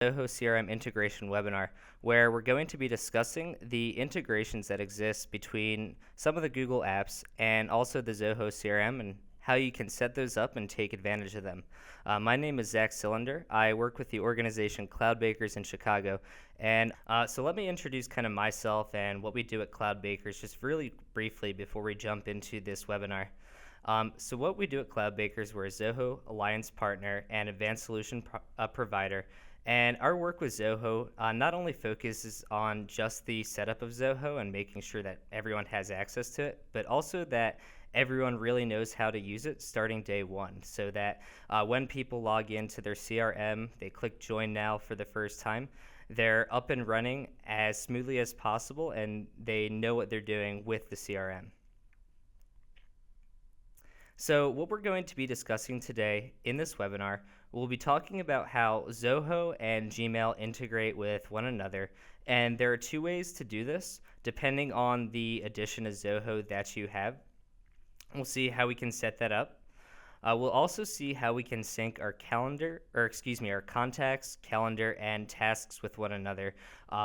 Zoho CRM integration webinar, where we're going to be discussing the integrations that exist between some of the Google apps and also the Zoho CRM and how you can set those up and take advantage of them. My name is Zach Cylinder. I work with the organization Cloudbakers in Chicago. And so let me introduce kind of myself and what we do at Cloudbakers just really briefly before we jump into this webinar. So what we do at Cloudbakers, we're a Zoho Alliance partner and advanced solution provider. And our work with Zoho not only focuses on just the setup of Zoho and making sure that everyone has access to it, but also that everyone really knows how to use it starting day one, so that when people log into their CRM, they click Join Now for the first time, they're up and running as smoothly as possible and they know what they're doing with the CRM. So what we're going to be discussing today in this webinar, we'll be talking about how Zoho and Gmail integrate with one another. And there are two ways to do this, depending on the edition of Zoho that you have. We'll see how we can set that up. We'll also see how we can sync our our contacts, calendar, and tasks with one another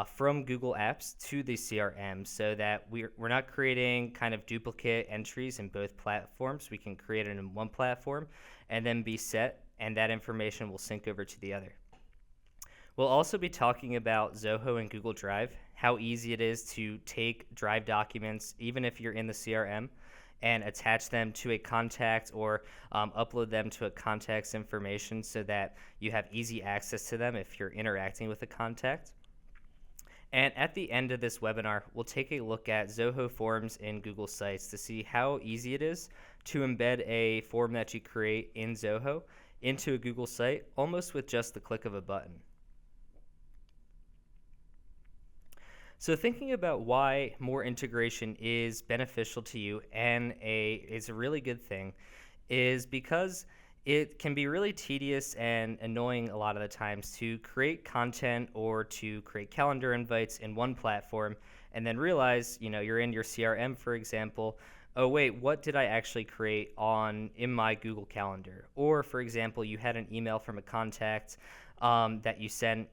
from Google Apps to the CRM, so that we're not creating kind of duplicate entries in both platforms. We can create it in one platform and then be set, and that information will sync over to the other. We'll also be talking about Zoho and Google Drive, how easy it is to take Drive documents, even if you're in the CRM, and attach them to a contact or upload them to a contact's information so that you have easy access to them if you're interacting with a contact. And at the end of this webinar, we'll take a look at Zoho Forms in Google Sites to see how easy it is to embed a form that you create in Zoho into a Google site, almost with just the click of a button. So thinking about why more integration is beneficial to you and is a really good thing is because it can be really tedious and annoying a lot of the times to create content or to create calendar invites in one platform and then realize, you're in your CRM, for example, oh wait, what did I actually create in my Google Calendar? Or for example, you had an email from a contact that you sent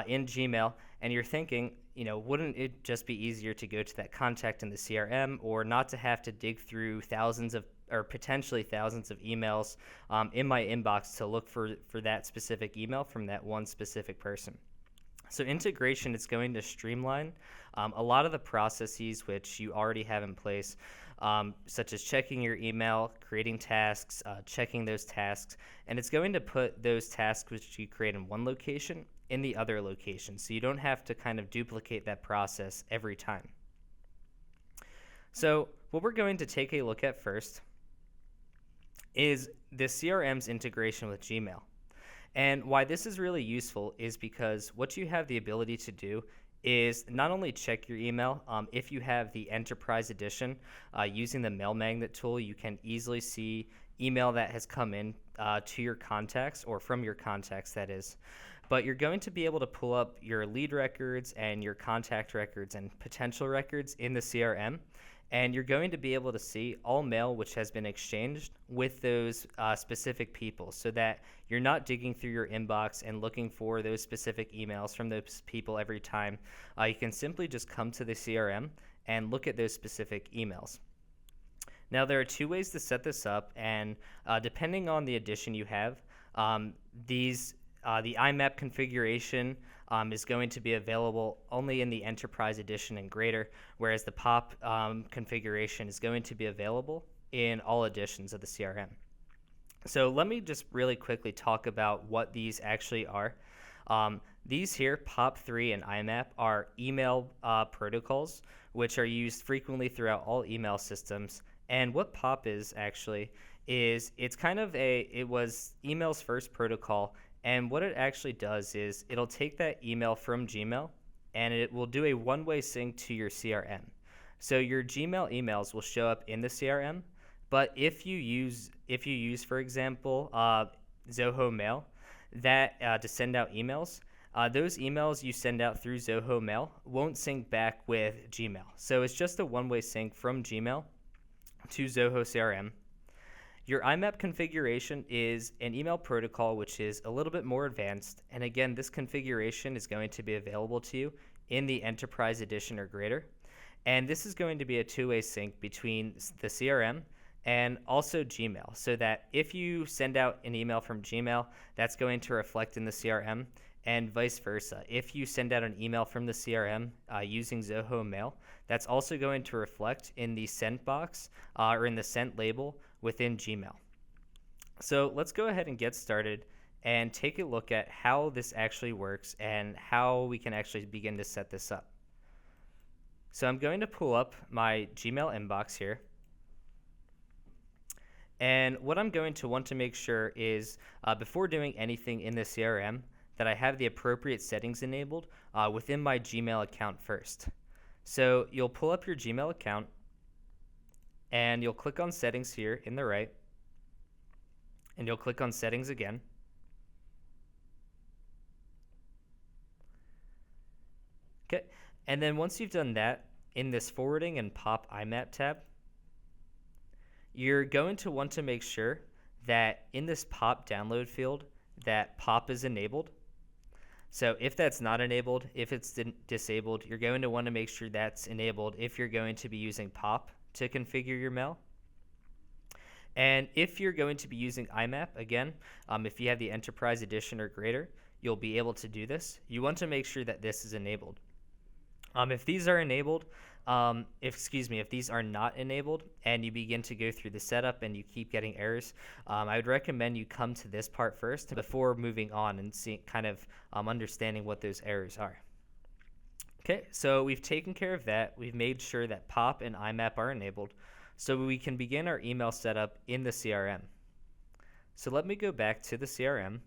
in Gmail, and you're thinking, wouldn't it just be easier to go to that contact in the CRM, or not to have to dig through potentially thousands of emails in my inbox to look for that specific email from that one specific person? So integration is going to streamline a lot of the processes which you already have in place, such as checking your email, creating tasks, checking those tasks, and it's going to put those tasks which you create in one location in the other location, so you don't have to kind of duplicate that process every time. So what we're going to take a look at first is the CRM's integration with Gmail. And why this is really useful is because what you have the ability to do is not only check your email, if you have the Enterprise Edition, using the Mail Magnet tool, you can easily see email that has come in to your contacts, or from your contacts, that is. But you're going to be able to pull up your lead records and your contact records and potential records in the CRM, and you're going to be able to see all mail which has been exchanged with those specific people, so that you're not digging through your inbox and looking for those specific emails from those people every time. You can simply just come to the CRM and look at those specific emails. Now, there are two ways to set this up, and depending on the edition you have, the IMAP configuration is going to be available only in the Enterprise Edition and greater, whereas the POP configuration is going to be available in all editions of the CRM. So let me just really quickly talk about what these actually are. These here, POP3 and IMAP, are email protocols, which are used frequently throughout all email systems. And what POP is actually is it was email's first protocol. And what it actually does is it'll take that email from Gmail and it will do a one-way sync to your CRM. So your Gmail emails will show up in the CRM, but if you use, for example, Zoho Mail to send out emails, those emails you send out through Zoho Mail won't sync back with Gmail. So it's just a one-way sync from Gmail to Zoho CRM. Your IMAP configuration is an email protocol which is a little bit more advanced, and again, this configuration is going to be available to you in the Enterprise Edition or greater. And this is going to be a two-way sync between the CRM and also Gmail, so that if you send out an email from Gmail, that's going to reflect in the CRM, and vice versa. If you send out an email from the CRM using Zoho Mail, that's also going to reflect in the sent box or in the sent label within Gmail. So let's go ahead and get started and take a look at how this actually works and how we can actually begin to set this up. So I'm going to pull up my Gmail inbox here. And what I'm going to want to make sure is before doing anything in the CRM, that I have the appropriate settings enabled within my Gmail account first. So you'll pull up your Gmail account and you'll click on settings here in the right, and you'll click on settings again. Okay, and then once you've done that, in this forwarding and pop IMAP tab, you're going to want to make sure that in this pop download field that pop is enabled. So if that's not enabled, if it's disabled, you're going to want to make sure that's enabled if you're going to be using pop to configure your mail. And if you're going to be using IMAP, again, if you have the Enterprise Edition or greater, you'll be able to do this. You want to make sure that this is enabled. If these are enabled, if these are not enabled and you begin to go through the setup and you keep getting errors, I would recommend you come to this part first before moving on and understanding what those errors are. Okay, so we've taken care of that. We've made sure that POP and IMAP are enabled so we can begin our email setup in the CRM. So let me go back to the CRM.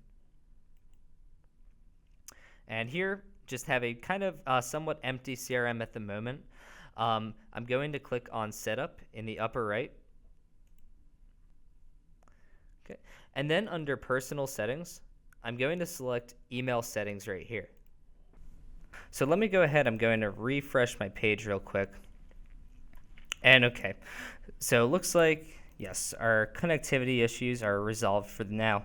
And here, just have a kind of somewhat empty CRM at the moment. I'm going to click on Setup in the upper right. Okay, and then under Personal Settings, I'm going to select Email Settings right here. So let me go ahead. I'm going to refresh my page real quick. And okay, so it looks like, yes, our connectivity issues are resolved for now.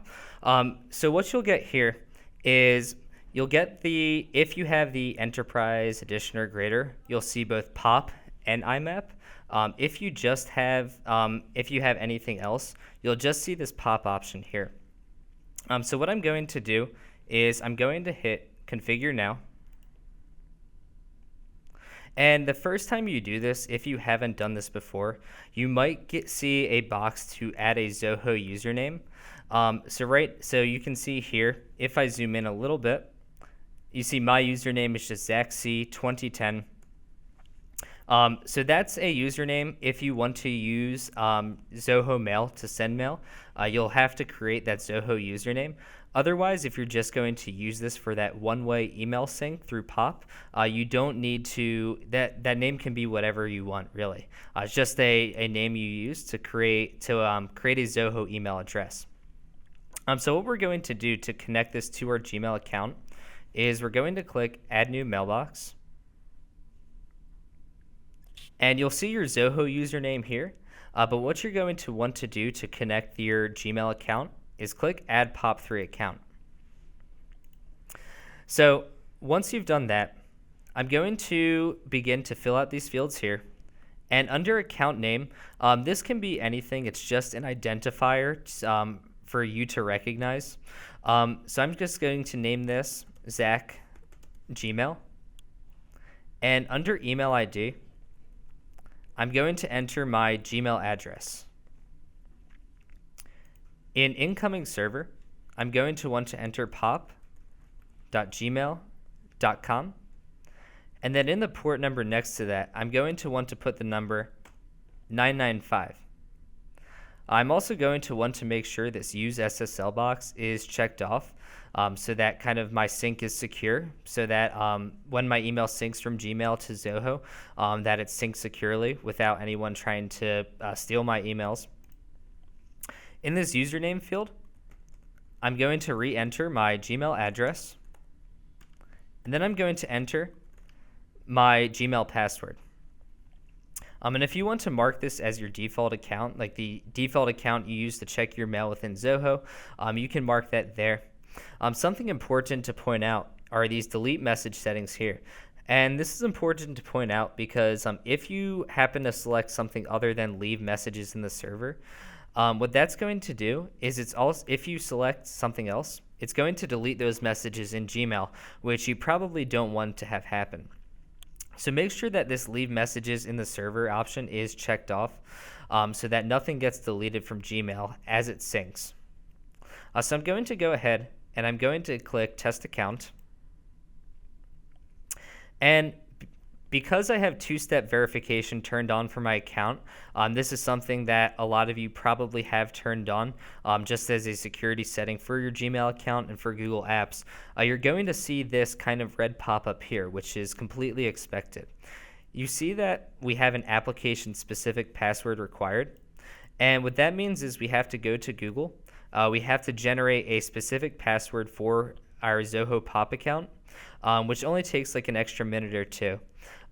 So what you'll get here is you'll get if you have the Enterprise Edition or greater, you'll see both POP and IMAP. If you have anything else, you'll just see this POP option here. So what I'm going to do is I'm going to hit Configure Now. And the first time you do this, if you haven't done this before, you might see a box to add a Zoho username. So you can see here, if I zoom in a little bit, you see my username is just ZachC2010. So that's a username. If you want to use Zoho Mail to send mail, you'll have to create that Zoho username. Otherwise, if you're just going to use this for that one-way email sync through POP, you don't need to. That name can be whatever you want, really. It's just a name you use to create a Zoho email address. So what we're going to do to connect this to our Gmail account is we're going to click Add New Mailbox. And you'll see your Zoho username here. But what you're going to want to do to connect your Gmail account is click Add POP3 Account. So once you've done that, I'm going to begin to fill out these fields here. And under account name, this can be anything. It's just an identifier for you to recognize. So I'm just going to name this Zach Gmail. And under email ID, I'm going to enter my Gmail address. In incoming server, I'm going to want to enter pop.gmail.com. And then in the port number next to that, I'm going to want to put the number 995. I'm also going to want to make sure this use SSL box is checked off so that kind of my sync is secure, so that when my email syncs from Gmail to Zoho, that it syncs securely without anyone trying to steal my emails. In this username field, I'm going to re-enter my Gmail address, and then I'm going to enter my Gmail password. And if you want to mark this as your default account, like the default account you use to check your mail within Zoho, you can mark that there. Something important to point out are these delete message settings here. And this is important to point out because if you happen to select something other than leave messages in the server, what that's going to do is it's also, if you select something else, it's going to delete those messages in Gmail, which you probably don't want to have happen. So make sure that this leave messages in the server option is checked off so that nothing gets deleted from Gmail as it syncs. So I'm going to go ahead and I'm going to click test account. And because I have two-step verification turned on for my account, this is something that a lot of you probably have turned on just as a security setting for your Gmail account and for Google Apps. You're going to see this kind of red pop-up here, which is completely expected. You see that we have an application-specific password required. And what that means is we have to go to Google. We have to generate a specific password for our Zoho Pop account, which only takes like an extra minute or two.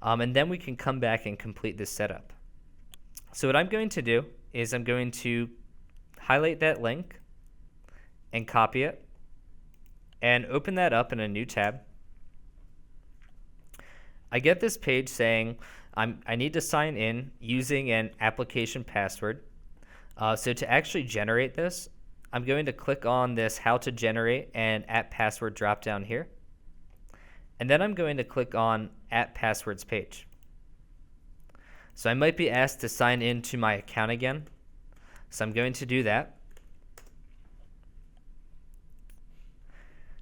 And then we can come back and complete this setup. So what I'm going to do is I'm going to highlight that link and copy it and open that up in a new tab. I get this page saying I need to sign in using an application password. So to actually generate this, I'm going to click on this how to generate an app password drop down here. And then I'm going to click on app passwords page. So I might be asked to sign into my account again. So I'm going to do that.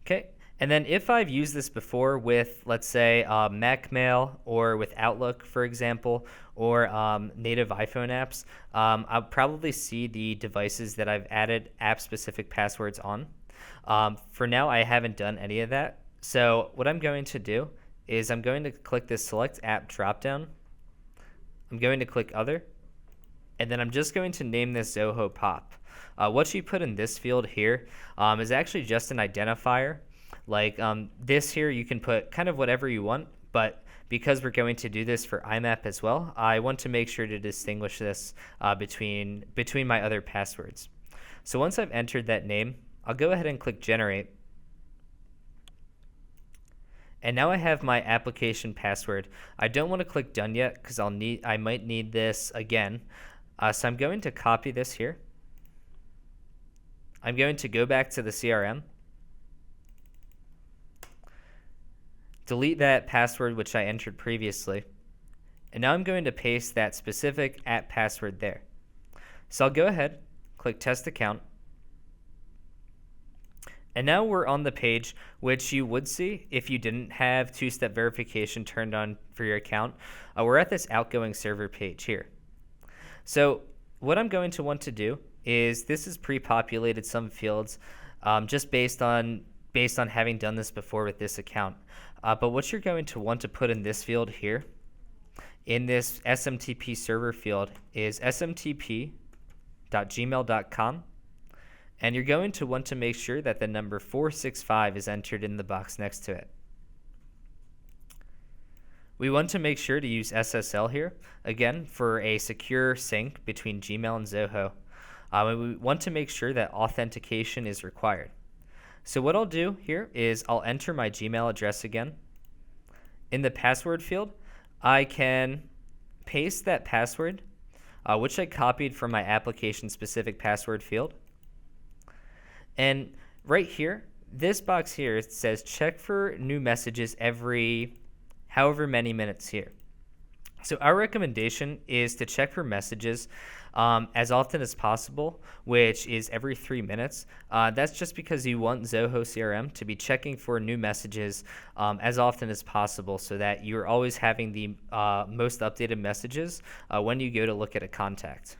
Okay. And then if I've used this before with, let's say, Mac Mail or with Outlook, for example, or native iPhone apps, I'll probably see the devices that I've added app-specific passwords on. For now, I haven't done any of that. So what I'm going to do is I'm going to click this Select App dropdown. I'm going to click Other, and then I'm just going to name this Zoho Pop. What you put in this field here is actually just an identifier. Like this here, you can put kind of whatever you want, but because we're going to do this for IMAP as well, I want to make sure to distinguish this between my other passwords. So once I've entered that name, I'll go ahead and click Generate. And now I have my application password. I don't want to click Done yet because I might need this again. So I'm going to copy this here. I'm going to go back to the CRM. Delete that password which I entered previously. And now I'm going to paste that specific app password there. So I'll go ahead, click Test Account. And now we're on the page which you would see if you didn't have two-step verification turned on for your account. We're at this outgoing server page here. So what I'm going to want to do is this is pre-populated some fields just based on having done this before with this account. But what you're going to want to put in this field here, in this SMTP server field, is smtp.gmail.com. And you're going to want to make sure that the number 465 is entered in the box next to it. We want to make sure to use SSL here, again, for a secure sync between Gmail and Zoho. And we want to make sure that authentication is required. So what I'll do here is I'll enter my Gmail address again. In the password field, I can paste that password, which I copied from my application-specific password field. And right here, this box here, it says check for new messages every however many minutes here. So our recommendation is to check for messages as often as possible, which is every 3 minutes. That's just because you want Zoho CRM to be checking for new messages as often as possible so that you're always having the most updated messages when you go to look at a contact.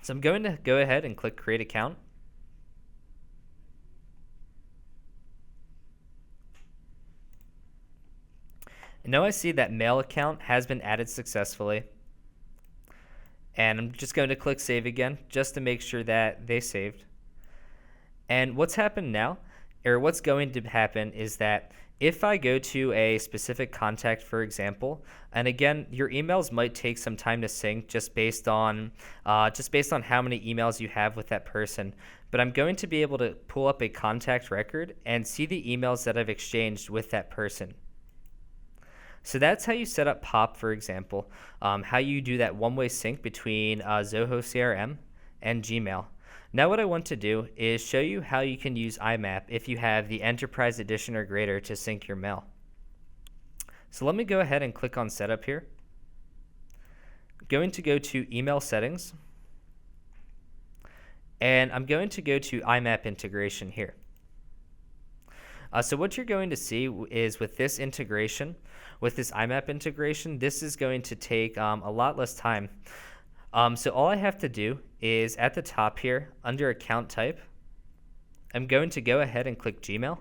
So I'm going to go ahead and click Create Account. And now I see that Mail account has been added successfully. And I'm just going to click Save again just to make sure that they saved. And what's happened now, or what's going to happen, is that If I go to a specific contact, for example, and again, your emails might take some time to sync just based on how many emails you have with that person. But I'm going to be able to pull up a contact record and see the emails that I've exchanged with that person. So that's how you set up POP, for example, how you do that one-way sync between Zoho CRM and Gmail. Now what I want to do is show you how you can use IMAP if you have the Enterprise Edition or greater to sync your mail. So let me go ahead and click on Setup here. I'm going to go to Email Settings, and I'm going to go to IMAP Integration here. So what you're going to see is with this integration, with this IMAP integration, this is going to take a lot less time. So all I have to do is at the top here, under account type, I'm going to go ahead and click Gmail.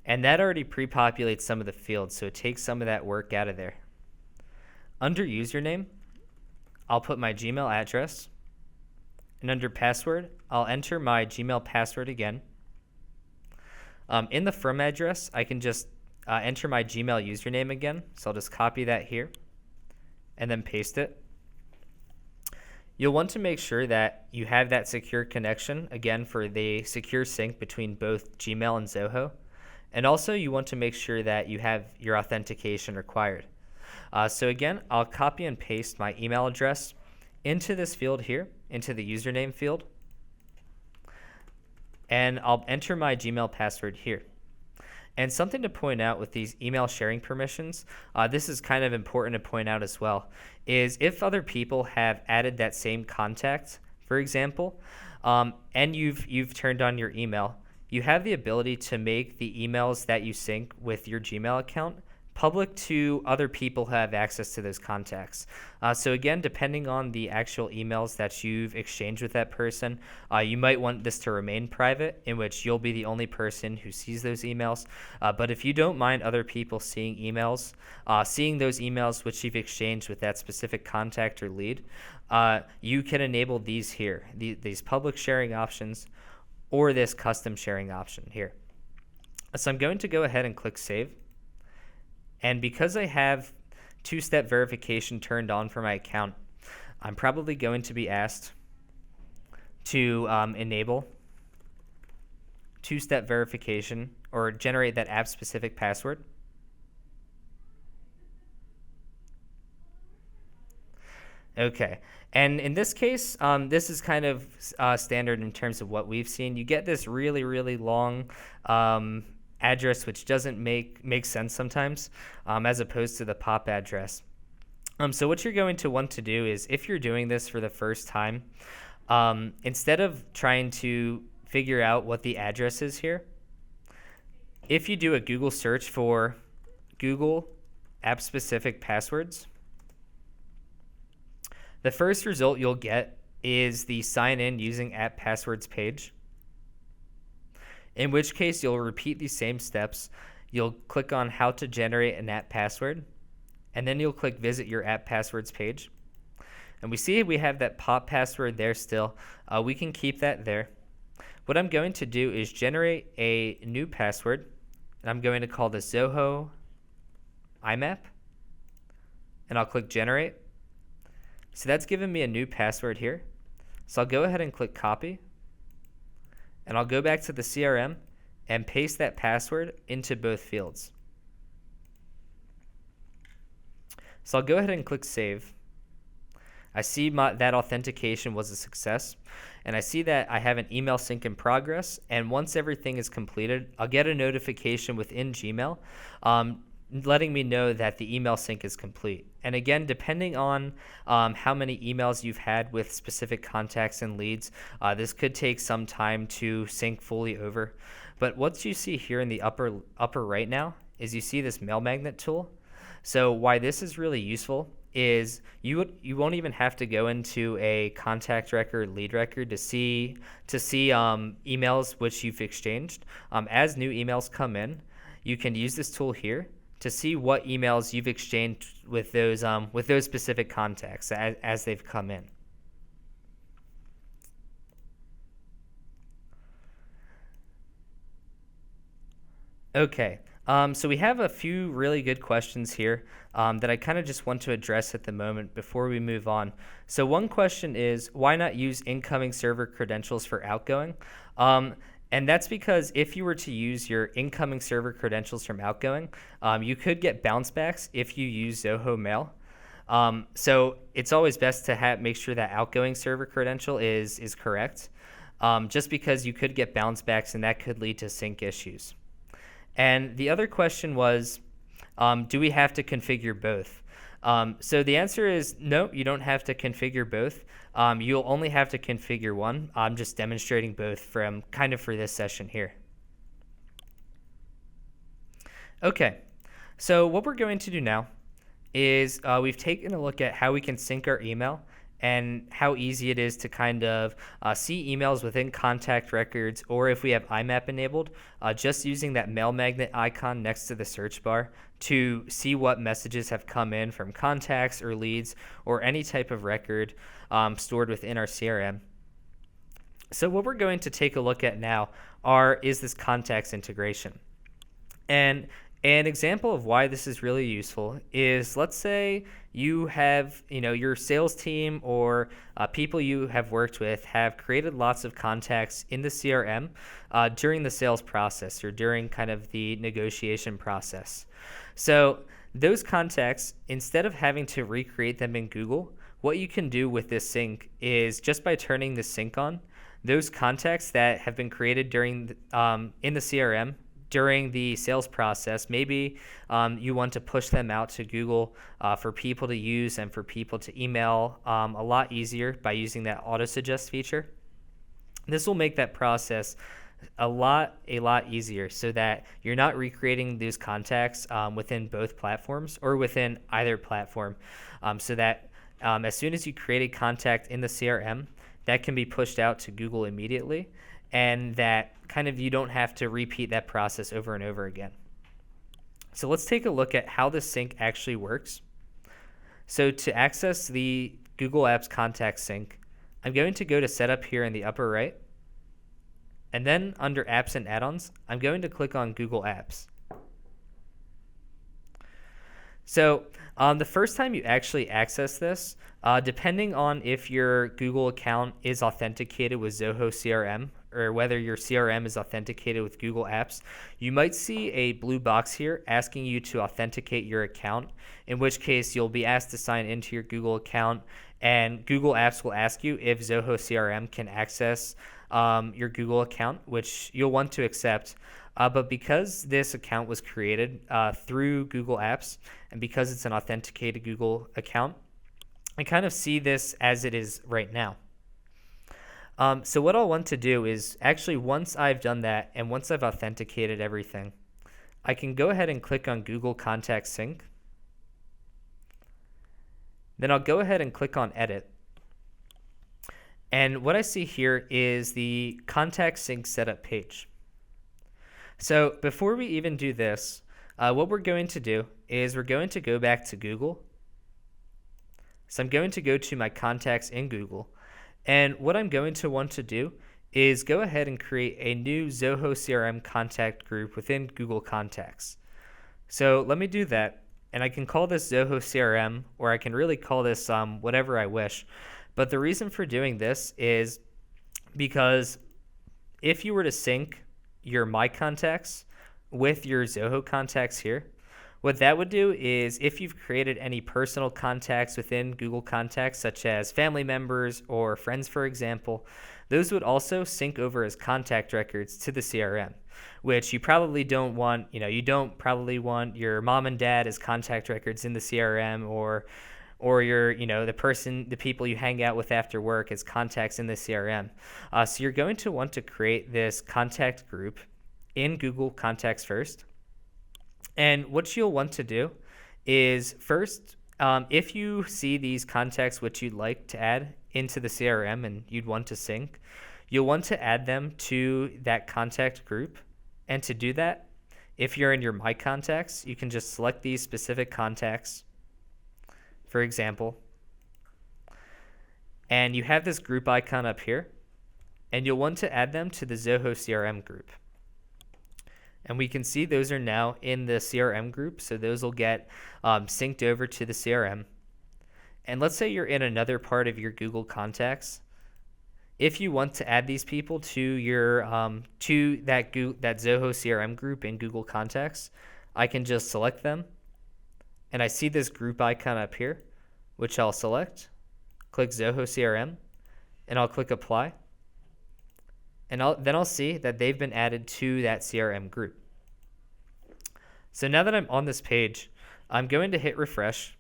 And that already pre-populates some of the fields, so it takes some of that work out of there. Under username, I'll put my Gmail address. And under password, I'll enter my Gmail password again. In the from address, I can just enter my Gmail username again. So I'll just copy that here and then paste it. You'll want to make sure that you have that secure connection, again, for the secure sync between both Gmail and Zoho. And also, you want to make sure that you have your authentication required. So again, I'll copy and paste my email address into this field here, into the username field. And I'll enter my Gmail password here. And something to point out with these email sharing permissions, this is kind of important to point out as well, is if other people have added that same contact, for example, and you've turned on your email, you have the ability to make the emails that you sync with your Gmail account public to other people who have access to those contacts. So again, depending on the actual emails that you've exchanged with that person, you might want this to remain private, in which you'll be the only person who sees those emails. But if you don't mind other people seeing emails, seeing those emails which you've exchanged with that specific contact or lead, you can enable these here, these public sharing options, or this custom sharing option here. So I'm going to go ahead and click Save. And because I have two-step verification turned on for my account, I'm probably going to be asked to enable two-step verification or generate that app-specific password. Okay, and in this case, this is kind of standard in terms of what we've seen. You get this really, really long address, which doesn't make sense sometimes, as opposed to the POP address. So what you're going to want to do is, if you're doing this for the first time, instead of trying to figure out what the address is here, if you do a Google search for Google app-specific passwords, the first result you'll get is the sign in using app passwords page. In which case, you'll repeat these same steps. You'll click on how to generate an app password, and then you'll click visit your app passwords page. And we see we have that POP password there still. We can keep that there. What I'm going to do is generate a new password, and I'm going to call this Zoho IMAP, and I'll click generate. So that's given me a new password here. So I'll go ahead and click copy. And I'll go back to the CRM and paste that password into both fields. So I'll go ahead and click save. I see that authentication was a success, and I see that I have an email sync in progress, and once everything is completed, I'll get a notification within Gmail letting me know that the email sync is complete. And again, depending on how many emails you've had with specific contacts and leads, this could take some time to sync fully over. But what you see here in the upper right now is you see this mail magnet tool. So why this is really useful is you won't even have to go into a contact record, lead record to see emails which you've exchanged. As new emails come in, you can use this tool here to see what emails you've exchanged with those specific contacts as they've come in. Okay. So we have a few really good questions here that I kind of just want to address at the moment before we move on. So one question is, why not use incoming server credentials for outgoing? Um, and that's because if you were to use your incoming server credentials from outgoing, you could get bounce backs if you use Zoho Mail. So it's always best to make sure that outgoing server credential is correct, just because you could get bounce backs and that could lead to sync issues. And the other question was, do we have to configure both? So the answer is no, you don't have to configure both. You'll only have to configure one. I'm just demonstrating both for this session here. Okay, so what we're going to do now is we've taken a look at how we can sync our email and how easy it is to kind of see emails within contact records, or if we have IMAP enabled, just using that mail magnet icon next to the search bar to see what messages have come in from contacts or leads or any type of record stored within our CRM. So what we're going to take a look at now is this contacts integration. And an example of why this is really useful is, let's say you have, your sales team or people you have worked with have created lots of contacts in the CRM during the sales process or during kind of the negotiation process. So those contacts, instead of having to recreate them in Google, what you can do with this sync is just by turning the sync on, those contacts that have been created during in the CRM during the sales process, maybe you want to push them out to Google for people to use and for people to email a lot easier by using that auto suggest feature. This will make that process a lot easier, so that you're not recreating these contacts within both platforms or within either platform, so that as soon as you create a contact in the CRM, that can be pushed out to Google immediately, and that kind of you don't have to repeat that process over and over again. So let's take a look at how the sync actually works. So to access the Google Apps contact sync, I'm going to go to setup here in the upper right, and then under apps and add-ons, I'm going to click on Google Apps. So the first time you actually access this, depending on if your Google account is authenticated with Zoho CRM or whether your CRM is authenticated with Google Apps, you might see a blue box here asking you to authenticate your account, in which case you'll be asked to sign into your Google account, and Google Apps will ask you if Zoho CRM can access your Google account, which you'll want to accept. But because this account was created through Google Apps, and because it's an authenticated Google account, I kind of see this as it is right now. So what I'll want to do is, actually, once I've done that and once I've authenticated everything, I can go ahead and click on Google Contact Sync. Then I'll go ahead and click on Edit. And what I see here is the Contact Sync Setup page. So before we even do this, what we're going to do is we're going to go back to Google. So I'm going to go to my contacts in Google. And what I'm going to want to do is go ahead and create a new Zoho CRM contact group within Google Contacts. So let me do that. And I can call this Zoho CRM, or I can really call this whatever I wish. But the reason for doing this is because if you were to sync your My Contacts with your Zoho contacts here, what that would do is, if you've created any personal contacts within Google Contacts, such as family members or friends, for example, those would also sync over as contact records to the CRM, which you probably don't want. You don't probably want your mom and dad as contact records in the CRM, or your, the people you hang out with after work as contacts in the CRM. So you're going to want to create this contact group in Google Contacts first. And what you'll want to do is, first, if you see these contacts which you'd like to add into the CRM and you'd want to sync, you'll want to add them to that contact group. And to do that, if you're in your My Contacts, you can just select these specific contacts, for example, and you have this group icon up here, and you'll want to add them to the Zoho CRM group. And we can see those are now in the CRM group, so those will get synced over to the CRM. And let's say you're in another part of your Google contacts. If you want to add these people to your that Zoho CRM group in Google Contacts, I can just select them, and I see this group icon up here, which I'll select, click Zoho CRM, and I'll click Apply. And then I'll see that they've been added to that CRM group. So now that I'm on this page, I'm going to hit refresh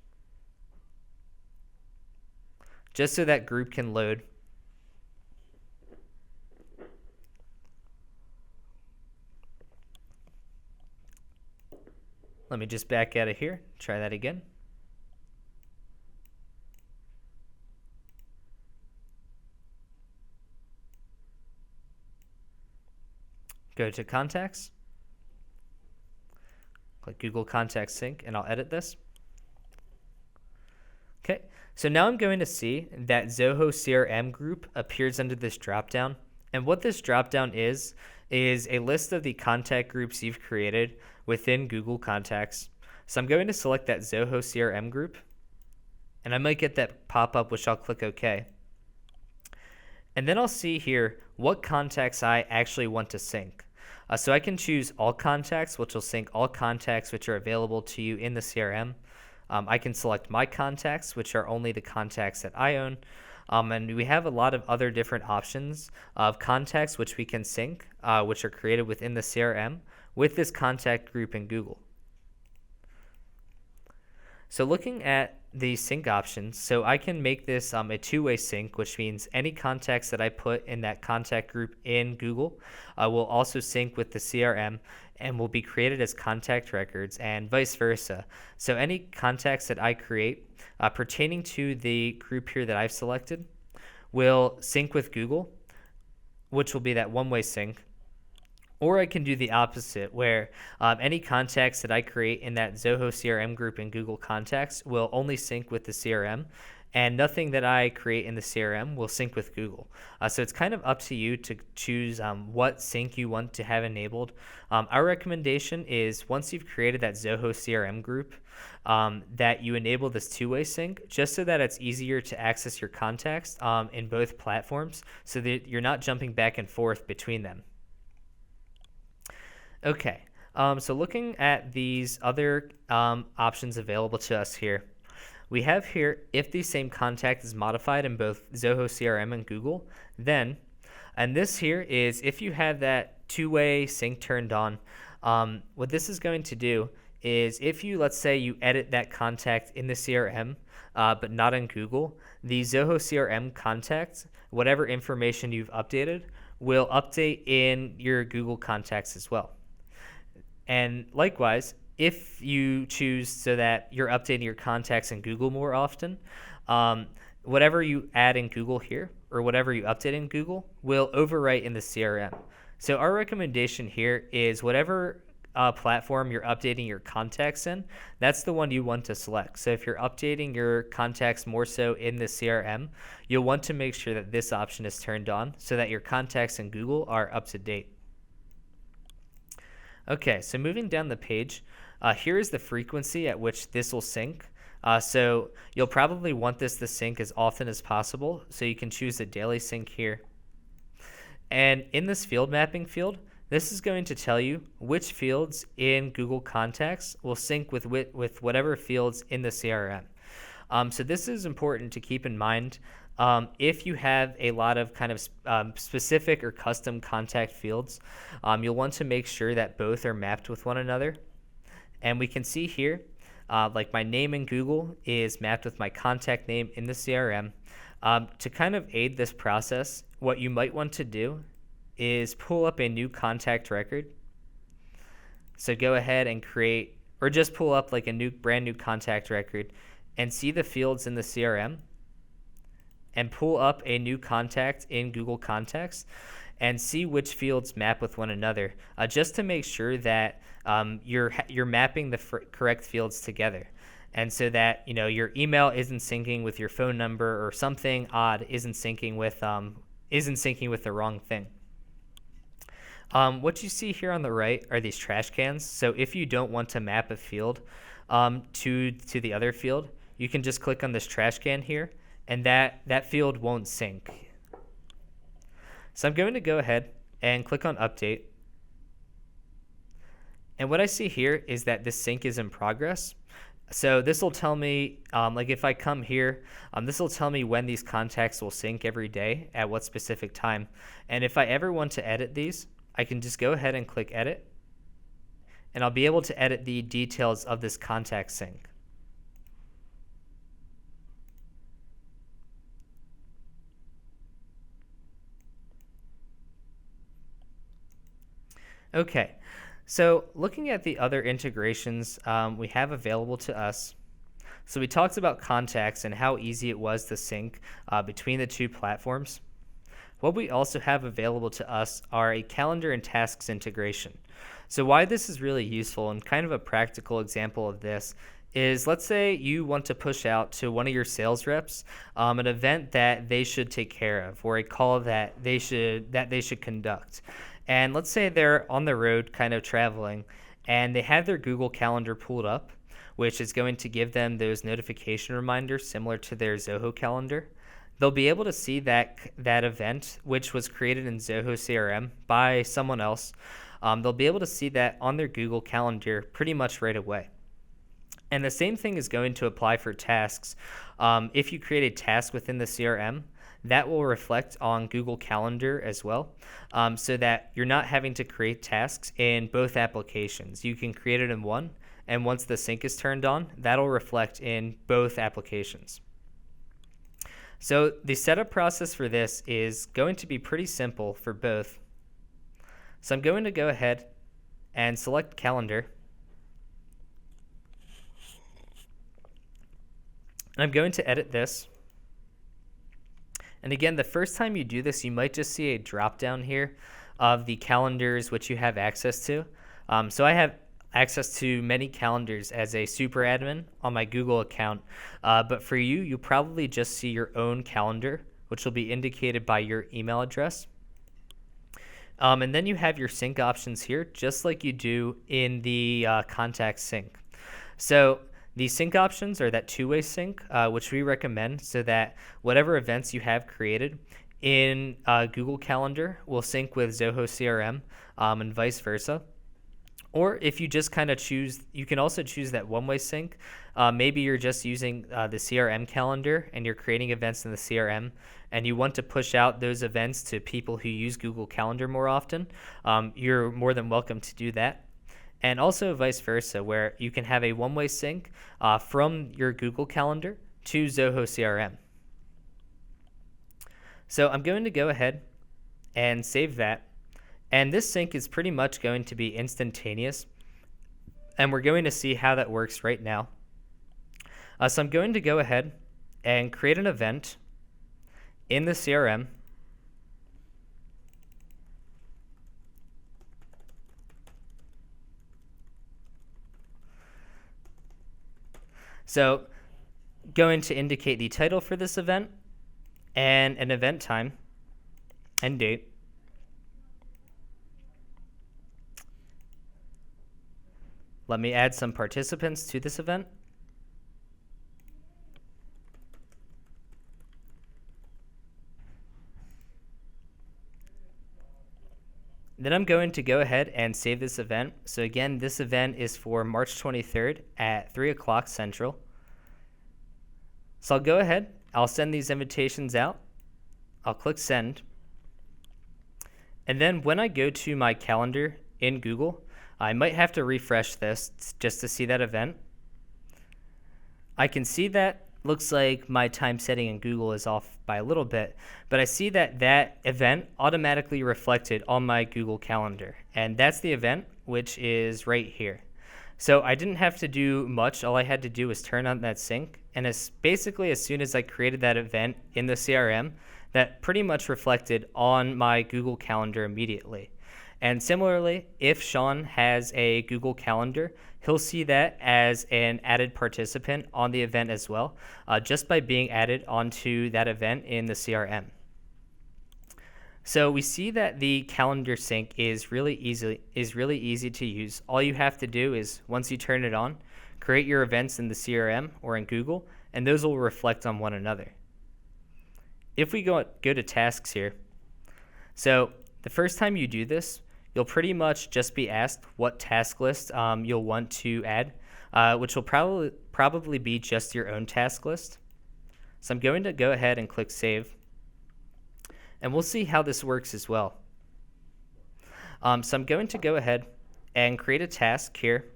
just so that group can load. Let me just back out of here, try that again. Go to Contacts, click Google Contacts Sync, and I'll edit this. Okay, so now I'm going to see that Zoho CRM group appears under this dropdown. And what this dropdown is a list of the contact groups you've created within Google Contacts. So I'm going to select that Zoho CRM group, and I might get that pop up, which I'll click OK. And then I'll see here what contacts I actually want to sync. So I can choose all contacts, which will sync all contacts which are available to you in the CRM. I can select my contacts, which are only the contacts that I own. And we have a lot of other different options of contacts which we can sync, which are created within the CRM with this contact group in Google. So looking at the sync options, so I can make this a two-way sync, which means any contacts that I put in that contact group in Google will also sync with the CRM and will be created as contact records, and vice versa. So any contacts that I create pertaining to the group here that I've selected will sync with Google, which will be that one-way sync. Or I can do the opposite, where any contacts that I create in that Zoho CRM group in Google Contacts will only sync with the CRM, and nothing that I create in the CRM will sync with Google. So it's kind of up to you to choose what sync you want to have enabled. Our recommendation is once you've created that Zoho CRM group, that you enable this two-way sync, just so that it's easier to access your contacts in both platforms, so that you're not jumping back and forth between them. Okay, so looking at these other options available to us here, we have here, if the same contact is modified in both Zoho CRM and Google, then, and this here is if you have that two-way sync turned on, what this is going to do is if you, let's say you edit that contact in the CRM, but not in Google, the Zoho CRM contact, whatever information you've updated, will update in your Google contacts as well. And likewise, if you choose so that you're updating your contacts in Google more often, whatever you add in Google here or whatever you update in Google will overwrite in the CRM. So our recommendation here is whatever platform you're updating your contacts in, that's the one you want to select. So if you're updating your contacts more so in the CRM, you'll want to make sure that this option is turned on so that your contacts in Google are up to date. Okay, so moving down the page, here is the frequency at which this will sync. So you'll probably want this to sync as often as possible, so you can choose a daily sync here. And in this field mapping field, this is going to tell you which fields in Google Contacts will sync with whatever fields in the CRM. So this is important to keep in mind. If you have a lot of kind of specific or custom contact fields, you'll want to make sure that both are mapped with one another. And we can see here, like my name in Google is mapped with my contact name in the CRM. To kind of aid this process, what you might want to do is pull up a new contact record. So go ahead and create, or just pull up like a brand new contact record and see the fields in the CRM and pull up a new contact in Google Contacts and see which fields map with one another, just to make sure that you're mapping the correct fields together, and so that your email isn't syncing with your phone number or something odd isn't syncing with the wrong thing. What you see here on the right are these trash cans. So if you don't want to map a field to the other field, you can just click on this trash can here, and that field won't sync. So I'm going to go ahead and click on Update. And what I see here is that this sync is in progress. So this will tell me, like if I come here, this will tell me when these contacts will sync every day at what specific time. And if I ever want to edit these, I can just go ahead and click Edit. And I'll be able to edit the details of this contact sync. Okay, so looking at the other integrations we have available to us. So we talked about contacts and how easy it was to sync between the two platforms. What we also have available to us are a calendar and tasks integration. So why this is really useful and kind of a practical example of this is, let's say you want to push out to one of your sales reps an event that they should take care of, or a call that they should conduct. And let's say they're on the road kind of traveling and they have their Google Calendar pulled up, which is going to give them those notification reminders similar to their Zoho calendar. They'll be able to see that event, which was created in Zoho CRM by someone else. They'll be able to see that on their Google Calendar pretty much right away. And the same thing is going to apply for tasks. If you create a task within the CRM, that will reflect on Google Calendar as well, so that you're not having to create tasks in both applications. You can create it in one, and once the sync is turned on, that'll reflect in both applications. So the setup process for this is going to be pretty simple for both. So I'm going to go ahead and select Calendar. And I'm going to edit this. And again, the first time you do this, you might just see a drop down here of the calendars which you have access to. So I have access to many calendars as a super admin on my Google account. But for you, you probably just see your own calendar, which will be indicated by your email address. And then you have your sync options here, just like you do in the contact sync. So the sync options are that two-way sync, which we recommend so that whatever events you have created in Google Calendar will sync with Zoho CRM and vice versa. Or if you just kind of choose, you can also choose that one-way sync. Maybe you're just using the CRM calendar and you're creating events in the CRM and you want to push out those events to people who use Google Calendar more often. You're more than welcome to do that. And also vice versa, where you can have a one-way sync from your Google Calendar to Zoho CRM. So I'm going to go ahead and save that. And this sync is pretty much going to be instantaneous. And we're going to see how that works right now. So I'm going to go ahead and create an event in the CRM. So going to indicate the title for this event and an event time and date. Let me add some participants to this event. Then I'm going to go ahead and save this event. So again, this event is for March 23rd at 3 o'clock Central. So I'll go ahead, I'll send these invitations out. I'll click send. And then when I go to my calendar in Google, I might have to refresh this just to see that event. I can see that looks like my time setting in Google is off by a little bit, but I see that that event automatically reflected on my Google Calendar, and that's the event, which is right here. So I didn't have to do much. All I had to do was turn on that sync, and basically as soon as I created that event in the CRM, that pretty much reflected on my Google Calendar immediately. And similarly, if Sean has a Google Calendar, he'll see that as an added participant on the event as well, just by being added onto that event in the CRM. So we see that the calendar sync is really easy to use. All you have to do is once you turn it on, create your events in the CRM or in Google, and those will reflect on one another. If we go to tasks here, so the first time you do this, you'll pretty much just be asked what task list you'll want to add, which will probably be just your own task list. So I'm going to go ahead and click Save, and we'll see how this works as well. So I'm going to go ahead and create a task here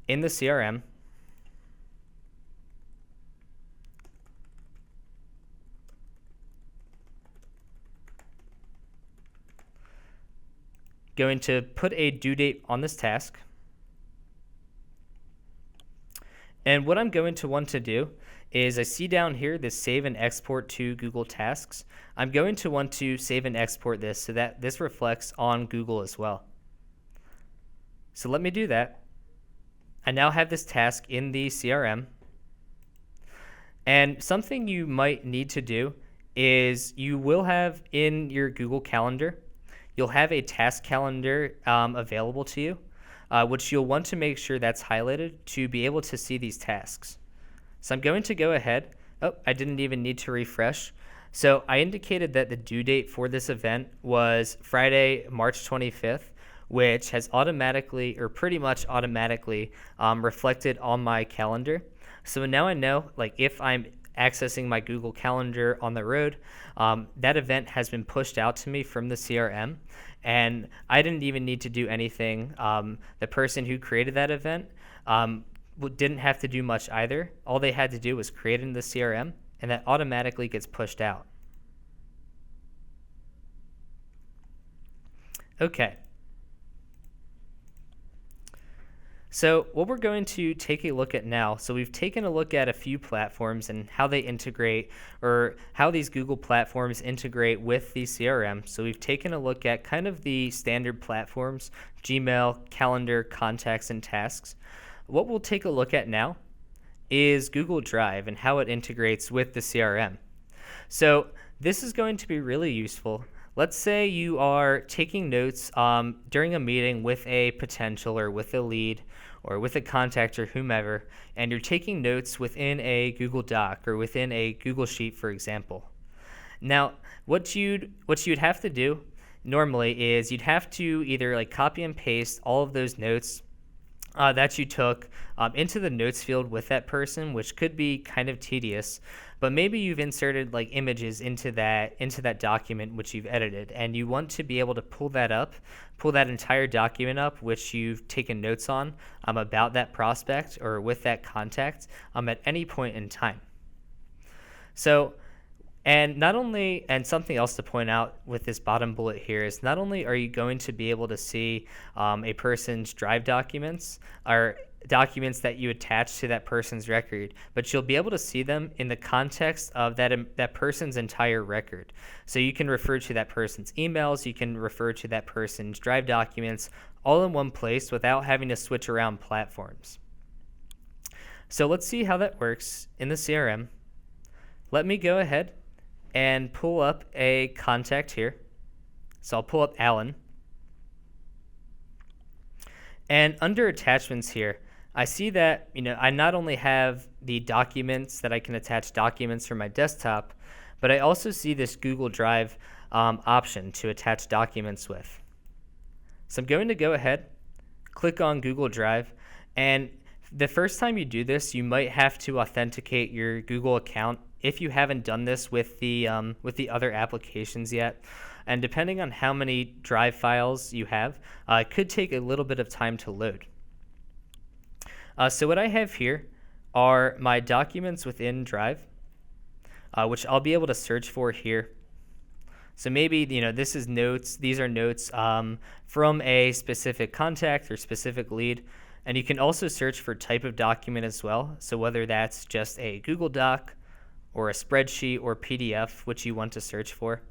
in the CRM. Going to put a due date on this task. And what I'm going to want to do is I see down here this save and export to Google Tasks. I'm going to want to save and export this so that this reflects on Google as well. So let me do that. I now have this task in the CRM. And something you might need to do is you will have in your Google Calendar, you'll have a task calendar available to you, which you'll want to make sure that's highlighted to be able to see these tasks. So I'm going to go ahead. Oh, I didn't even need to refresh. So I indicated that the due date for this event was Friday, March 25th, which has automatically or pretty much automatically reflected on my calendar. So now I know, like, if I'm accessing my Google Calendar on the road, that event has been pushed out to me from the CRM, and I didn't even need to do anything. The person who created that event didn't have to do much either. All they had to do was create it in the CRM, and that automatically gets pushed out. Okay. So what we're going to take a look at now, so we've taken a look at a few platforms and how they integrate, or how these Google platforms integrate with the CRM. So we've taken a look at kind of the standard platforms, Gmail, Calendar, Contacts, and Tasks. What we'll take a look at now is Google Drive and how it integrates with the CRM. So this is going to be really useful. Let's say you are taking notes during a meeting with a potential or with a lead or with a contact or whomever, and you're taking notes within a Google Doc or within a Google Sheet, for example. Now, what you'd have to do normally is you'd have to either like copy and paste all of those notes that you took into the notes field with that person, which could be kind of tedious. But maybe you've inserted like images into that document which you've edited, and you want to be able to pull that entire document up which you've taken notes on about that prospect or with that contact at any point in time. So, and something else to point out with this bottom bullet here is not only are you going to be able to see a person's Drive documents or documents that you attach to that person's record, but you'll be able to see them in the context of that person's entire record. So you can refer to that person's emails, you can refer to that person's Drive documents all in one place without having to switch around platforms. So let's see how that works in the CRM. Let me go ahead and pull up a contact here. So I'll pull up Alan. And under attachments here, I see that I not only have the documents that I can attach documents from my desktop, but I also see this Google Drive option to attach documents with. So I'm going to go ahead, click on Google Drive, and the first time you do this, you might have to authenticate your Google account if you haven't done this with the other applications yet. And depending on how many Drive files you have, it could take a little bit of time to load. So what I have here are my documents within Drive, which I'll be able to search for here. So maybe this is notes. These are notes from a specific contact or specific lead. And you can also search for type of document as well. So whether that's just a Google Doc or a spreadsheet or PDF, which you want to search for.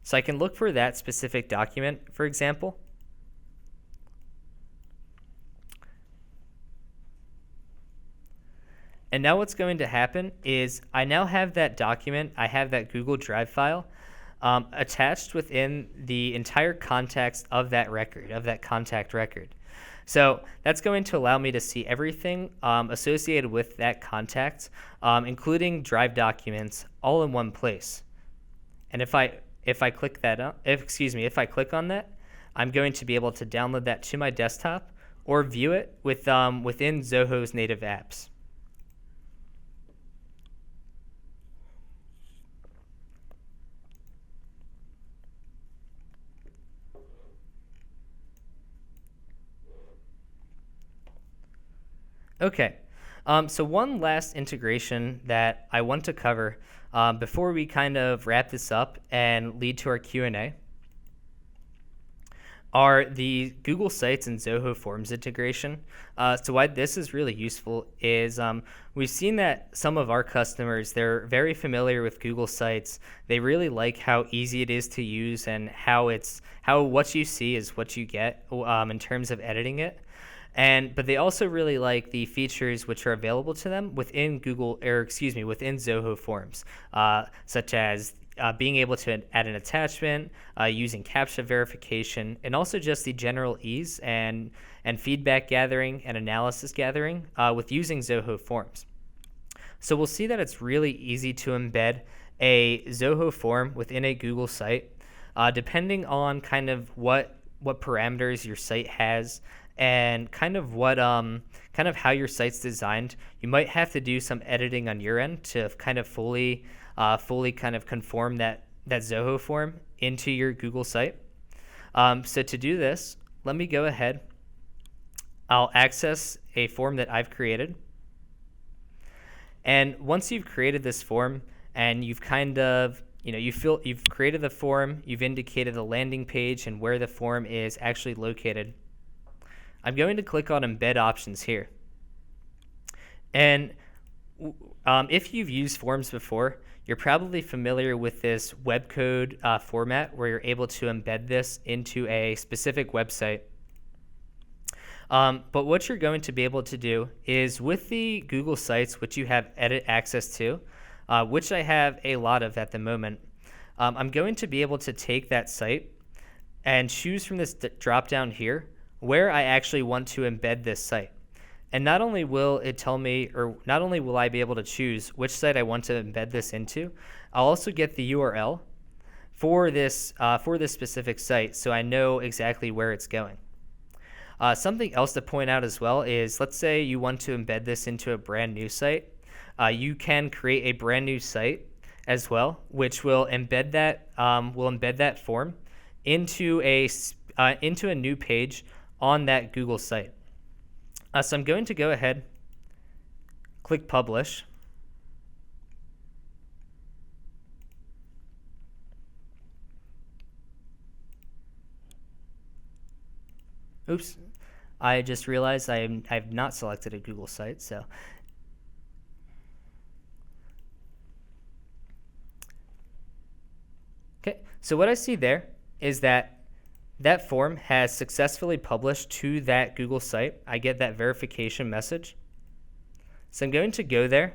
So I can look for that specific document, for example. And now what's going to happen is I now have that document, I have that Google Drive file, attached within the entire context of that record, of that contact record. So that's going to allow me to see everything associated with that contact, including Drive documents, all in one place. And if I click that up, if I click on that, I'm going to be able to download that to my desktop or view it within Zoho's native apps. Okay, so one last integration that I want to cover before we kind of wrap this up and lead to our Q&A are the Google Sites and Zoho Forms integration. So why this is really useful is we've seen that some of our customers, they're very familiar with Google Sites. They really like how easy it is to use and how what you see is what you get in terms of editing it. But they also really like the features which are available to them within within Zoho Forms, such as being able to add an attachment, using CAPTCHA verification, and also just the general ease and feedback gathering and analysis gathering with using Zoho Forms. So we'll see that it's really easy to embed a Zoho form within a Google site, depending on kind of what parameters your site has. And kind of how your site's designed. You might have to do some editing on your end to kind of fully kind of conform that Zoho form into your Google site. So to do this, let me go ahead. I'll access a form that I've created. And once you've created this form and you've kind of you've created the form, you've indicated the landing page and where the form is actually located, I'm going to click on Embed Options here. And if you've used forms before, you're probably familiar with this web code format where you're able to embed this into a specific website. But what you're going to be able to do is with the Google Sites, which you have edit access to, which I have a lot of at the moment, I'm going to be able to take that site and choose from this drop down here where I actually want to embed this site. And not only will it tell me, or not only will I be able to choose which site I want to embed this into, I'll also get the URL for this specific site, so I know exactly where it's going. Something else to point out as well is, let's say you want to embed this into a brand new site. You can create a brand new site as well, which will embed that form into a new page on that Google site. So I'm going to go ahead, click Publish. Oops, I just realized I've not selected a Google site, so. Okay, so what I see there is that form has successfully published to that Google site. I get that verification message. So I'm going to go there.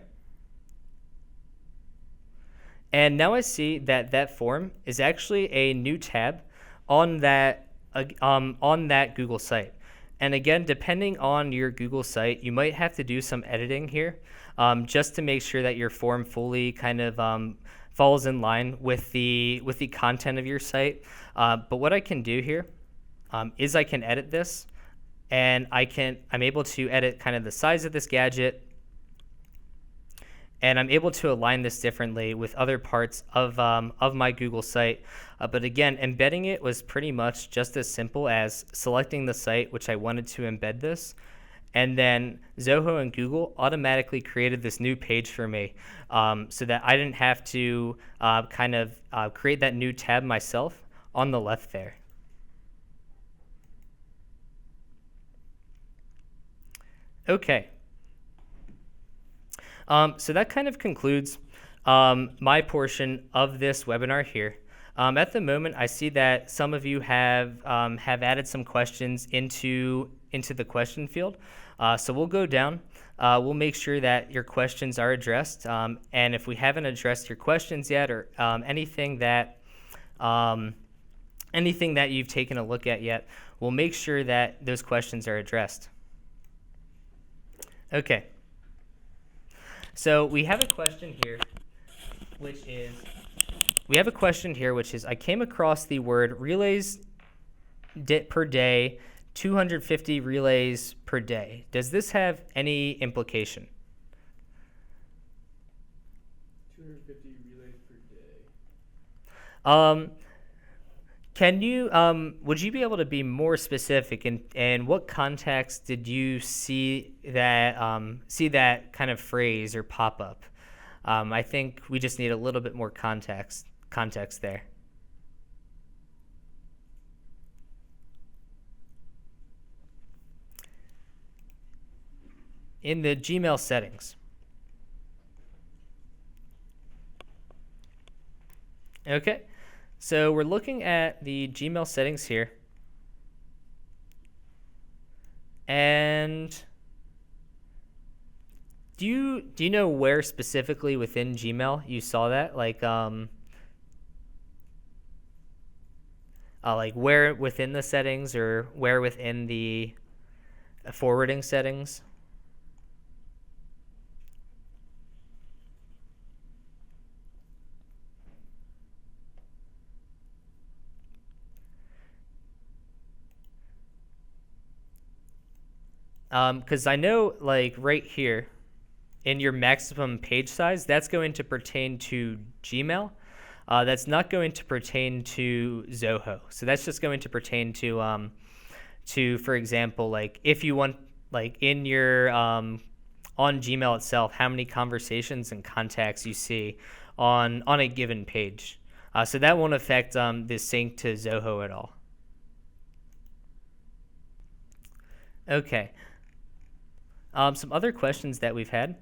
And now I see that form is actually a new tab on that Google site. And again, depending on your Google site, you might have to do some editing here just to make sure that your form fully kind of falls in line with the content of your site. But what I can do here is I can edit this, and I'm able to edit kind of the size of this gadget, and I'm able to align this differently with other parts of my Google site. But again, embedding it was pretty much just as simple as selecting the site which I wanted to embed this, and then Zoho and Google automatically created this new page for me so that I didn't have to create that new tab myself on the left there. Okay. So that kind of concludes my portion of this webinar here. At the moment, I see that some of you have added some questions into the question field. So we'll go down. We'll make sure that your questions are addressed. And if we haven't addressed your questions yet, or anything that anything that you've taken a look at yet, we'll make sure that those questions are addressed. Okay. So we have a question here, which is, I came across the word relays per day, 250 relays per day. Does this have any implication? 250 relays per day. Would you be able to be more specific, and what context did you see that kind of phrase or pop up? I think we just need a little bit more context there. In the Gmail settings. Okay, so we're looking at the Gmail settings here. And do you know where specifically within Gmail you saw that? Like where within the settings, or where within the forwarding settings? Because I know, like, right here in your maximum page size, that's going to pertain to Gmail. That's not going to pertain to Zoho. So that's just going to pertain to, for example, like if you want, like in your on Gmail itself, how many conversations and contacts you see on a given page. So that won't affect the sync to Zoho at all. Okay. Some other questions that we've had.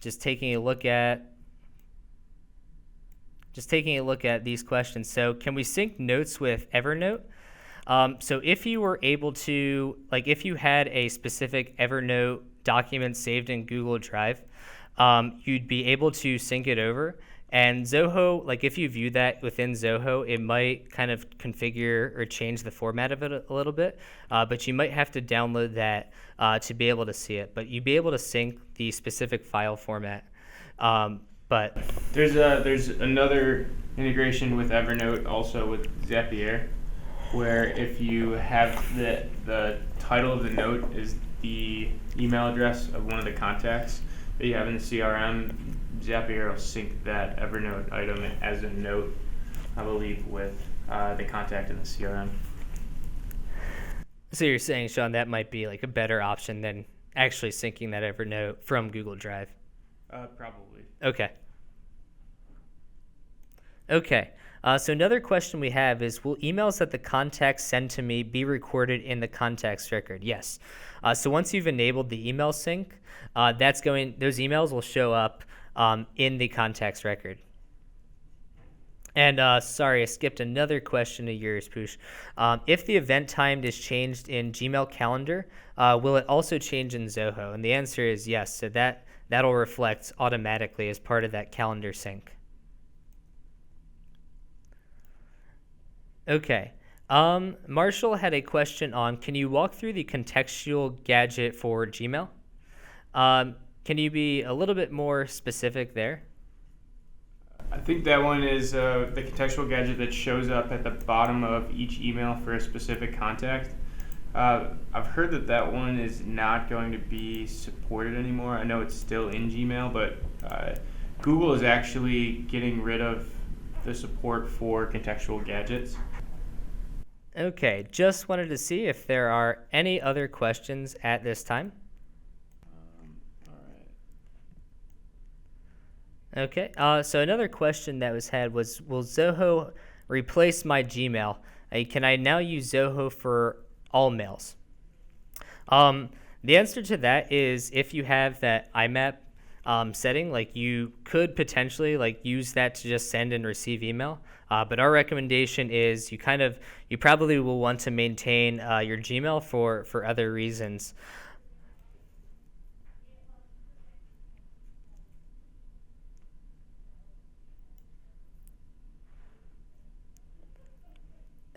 Just taking a look at these questions. So can we sync notes with Evernote? So if you were able to, like if you had a specific Evernote document saved in Google Drive, you'd be able to sync it over. And Zoho, like if you view that within Zoho, it might kind of configure or change the format of it a little bit, but you might have to download that to be able to see it. But you'd be able to sync the specific file format. But there's another integration with Evernote, also with Zapier, where if you have the title of the note is the email address of one of the contacts that you have in the CRM, Zapier will sync that Evernote item as a note, I believe, with the contact in the CRM. So you're saying, Sean, that might be like a better option than actually syncing that Evernote from Google Drive? Probably. Okay. Okay. So another question we have is, will emails that the contacts send to me be recorded in the contacts record? Yes. So once you've enabled the email sync, those emails will show up in the contacts record. And sorry, I skipped another question of yours, Poosh. If the event time is changed in Gmail Calendar, will it also change in Zoho? And the answer is yes. So that'll reflect automatically as part of that calendar sync. Okay. Marshall had a question on, can you walk through the contextual gadget for Gmail? Can you be a little bit more specific there? I think that one is the contextual gadget that shows up at the bottom of each email for a specific contact. I've heard that one is not going to be supported anymore. I know it's still in Gmail, but Google is actually getting rid of the support for contextual gadgets. Okay, just wanted to see if there are any other questions at this time. Okay, so another question that was had was, will Zoho replace my Gmail? Can I now use Zoho for all mails? The answer to that is, if you have that IMAP setting, like you could potentially like use that to just send and receive email. But our recommendation is you probably will want to maintain your Gmail for other reasons.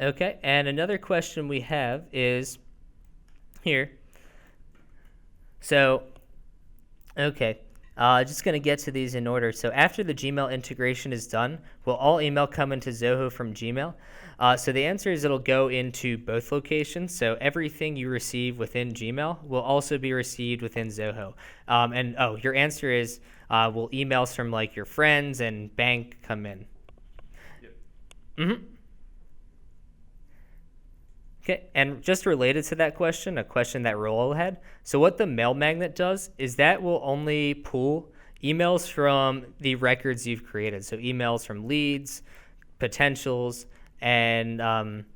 Okay, and another question we have is here. So, okay, just going to get to these in order. So after the Gmail integration is done, will all email come into Zoho from Gmail? So the answer is it'll go into both locations. So everything you receive within Gmail will also be received within Zoho. Your answer is will emails from like your friends and bank come in? Yep. Mm-hmm. Okay, and just related to that question, a question that Rollo had. So what the mail magnet does is that will only pull emails from the records you've created. So emails from leads, potentials, and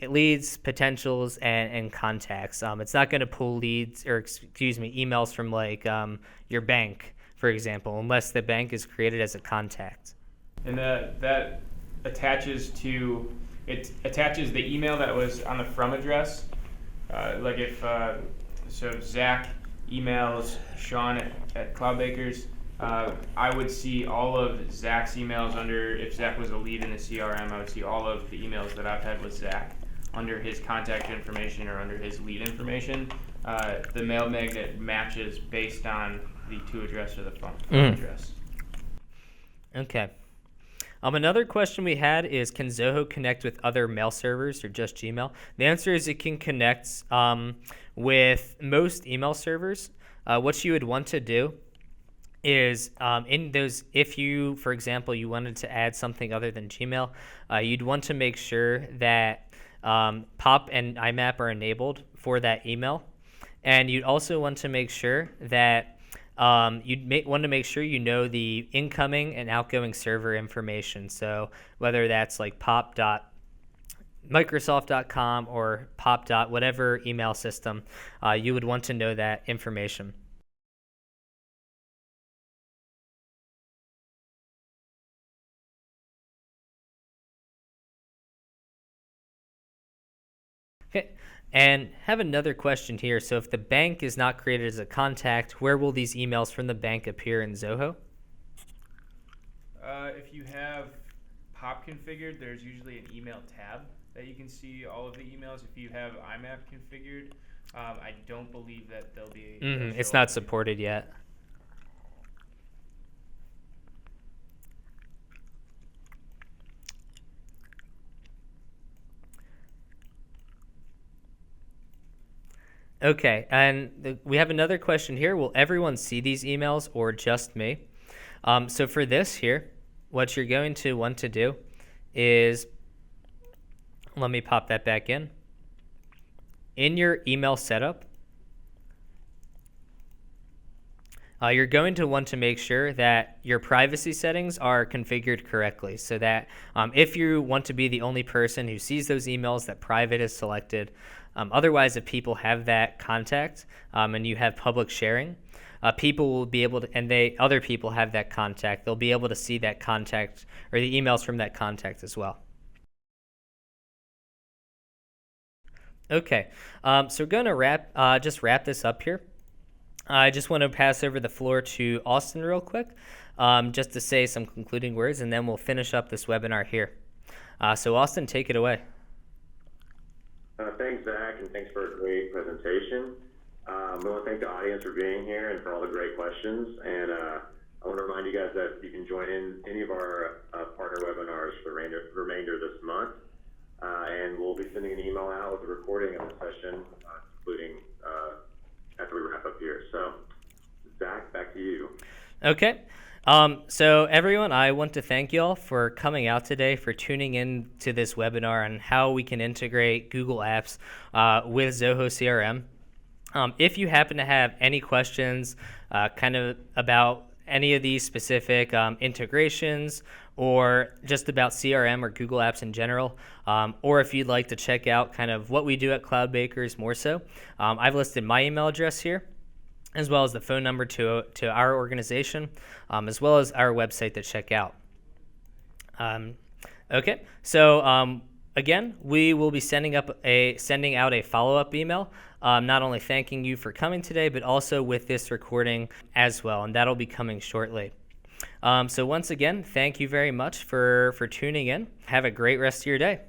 leads, potentials, and contacts. It's not going to pull emails from like your bank, for example, unless the bank is created as a contact. And that attaches to the email that was on the from address. Like if so Zach emails Sean at Cloudbakers, I would see all of Zach's emails under, if Zach was a lead in the CRM, I would see all of the emails that I've had with Zach under his contact information or under his lead information. The mail magnet matches based on the to address or the from address. Okay. Another question we had is, can Zoho connect with other mail servers or just Gmail? The answer is it can connect with most email servers. What you would want to do is in those, if you, for example, you wanted to add something other than Gmail, you'd want to make sure that POP and IMAP are enabled for that email. And you'd also want to make sure that want to make sure you know the incoming and outgoing server information. So whether that's like pop.microsoft.com or pop. Whatever email system, you would want to know that information. Okay, and have another question here. So if the bank is not created as a contact, where will these emails from the bank appear in Zoho? If you have POP configured, there's usually an email tab that you can see all of the emails. If you have IMAP configured, I don't believe that they'll be. It's not supported yet. Okay, and we have another question here. Will everyone see these emails or just me? So for this here, what you're going to want to do is, let me pop that back in. In your email setup, you're going to want to make sure that your privacy settings are configured correctly, so that if you want to be the only person who sees those emails, that private is selected. Otherwise, if people have that contact and you have public sharing, people will be able to, and other people have that contact, they'll be able to see that contact or the emails from that contact as well. Okay, so we're going to just wrap this up here. I just want to pass over the floor to Austin real quick, just to say some concluding words, and then we'll finish up this webinar here. So Austin, take it away. Thanks, Zach, and thanks for a great presentation. I want to thank the audience for being here and for all the great questions. And I want to remind you guys that you can join in any of our partner webinars for the remainder of this month. And we'll be sending an email out with a recording of the session, including after we wrap up here. So, Zach, back to you. Okay. So everyone, I want to thank you all for coming out today, for tuning in to this webinar on how we can integrate Google Apps with Zoho CRM. If you happen to have any questions kind of about any of these specific integrations, or just about CRM or Google Apps in general, or if you'd like to check out kind of what we do at Cloudbakers more so, I've listed my email address here, as well as the phone number to our organization, as well as our website to check out. Okay, so again, we will be sending out a follow-up email, not only thanking you for coming today, but also with this recording as well, and that'll be coming shortly. So once again, thank you very much for tuning in. Have a great rest of your day.